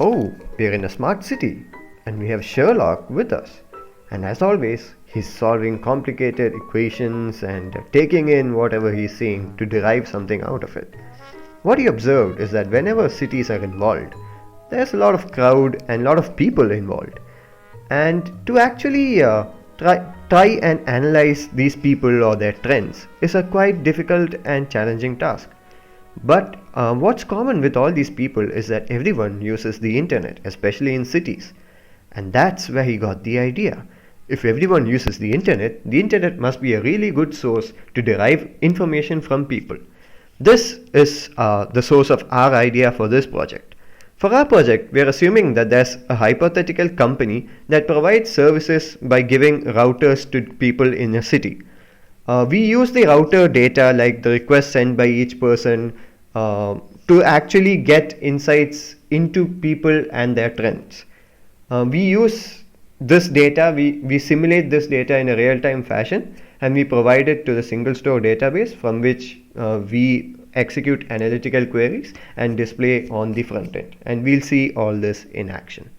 Oh, we're in a smart city, and we have Sherlock with us. And as always, he's solving complicated equations and taking in whatever he's seeing to derive something out of it. What he observed is that whenever cities are involved, there's a lot of crowd and a lot of people involved. And to actually try and analyze these people or their trends is a quite difficult and challenging task. But what's common with all these people is that everyone uses the internet, especially in cities. And that's where he got the idea. If everyone uses the internet must be a really good source to derive information from people. This is the source of our idea for this project. For our project, we are assuming that there's a hypothetical company that provides services by giving routers to people in a city. We use the router data, like the request sent by each person, to actually get insights into people and their trends. We use this data, we simulate this data in a real-time fashion, and we provide it to the single store database from which we execute analytical queries and display on the front end. And we'll see all this in action.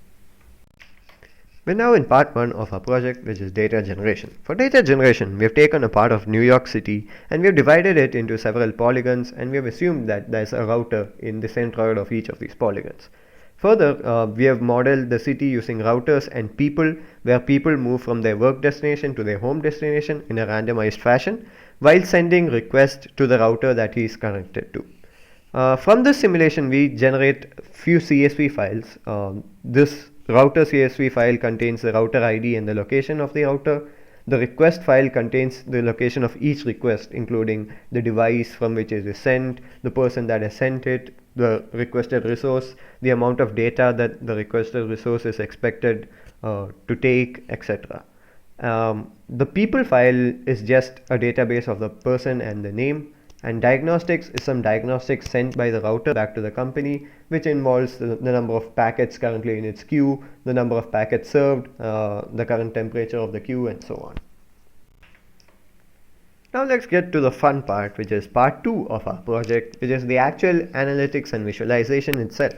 We're now in part 1 of our project, which is data generation. For data generation, we have taken a part of New York City and we have divided it into several polygons, and we have assumed that there's a router in the centroid of each of these polygons. Further, we have modeled the city using routers and people, where people move from their work destination to their home destination in a randomized fashion while sending requests to the router that he is connected to. From this simulation, we generate few CSV files. This router CSV file contains the router ID and the location of the router. The request file contains the location of each request, including the device from which it is sent, the person that has sent it, the requested resource, the amount of data that the requested resource is expected to take, etc. The people file is just a database of the person and the name, and diagnostics is some diagnostics sent by the router back to the company, which involves the number of packets currently in its queue, the number of packets served, the current temperature of the queue, and so on. Now let's get to the fun part, which is part 2 of our project, which is the actual analytics and visualization itself.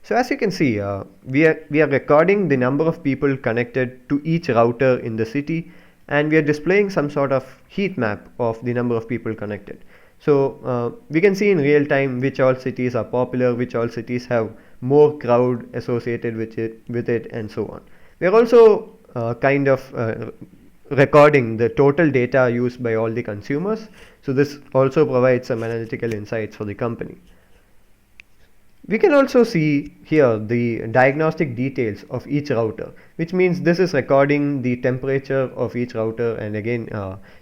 So as you can see, we are recording the number of people connected to each router in the city, and we are displaying some sort of heat map of the number of people connected. So we can see in real time which all cities are popular, which all cities have more crowd associated with it, and so on. We are also recording the total data used by all the consumers. So this also provides some analytical insights for the company. We can also see here the diagnostic details of each router, which means this is recording the temperature of each router, and again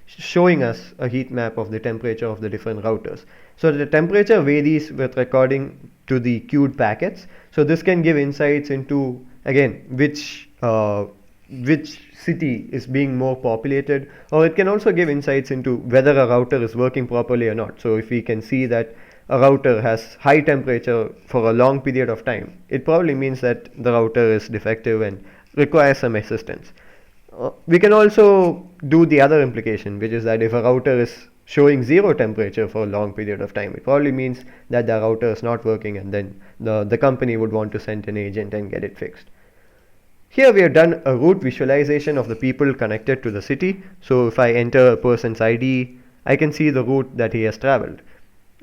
showing us a heat map of the temperature of the different routers. So the temperature varies with recording to the queued packets. So this can give insights into, again, which city is being more populated, or it can also give insights into whether a router is working properly or not. So if we can see that a router has high temperature for a long period of time, it probably means that the router is defective and requires some assistance. We can also do the other implication, which is that if a router is showing zero temperature for a long period of time, it probably means that the router is not working, and then the company would want to send an agent and get it fixed. Here we have done a route visualization of the people connected to the city. So if I enter a person's ID, I can see the route that he has traveled.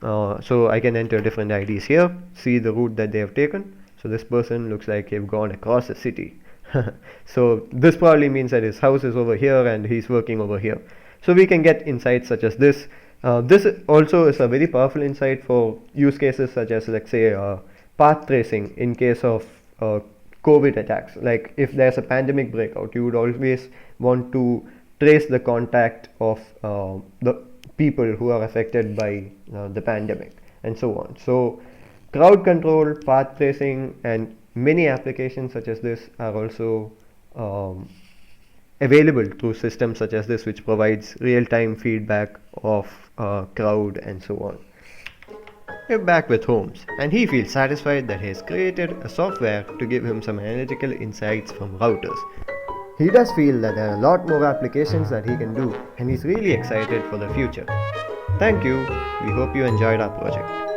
So I can enter different IDs here, see the route that they have taken. So this person looks like they've gone across the city. So this probably means that his house is over here and he's working over here. So we can get insights such as this. This also is a very powerful insight for use cases such as, let's say, path tracing in case of COVID attacks. Like if there's a pandemic breakout, you would always want to trace the contact of the people who are affected by the pandemic, and so on. So crowd control, path tracing, and many applications such as this are also available through systems such as this, which provides real-time feedback of crowd and so on. We're back with Holmes, and he feels satisfied that he has created a software to give him some analytical insights from routers. He does feel that there are a lot more applications that he can do, and he's really excited for the future. Thank you. We hope you enjoyed our project.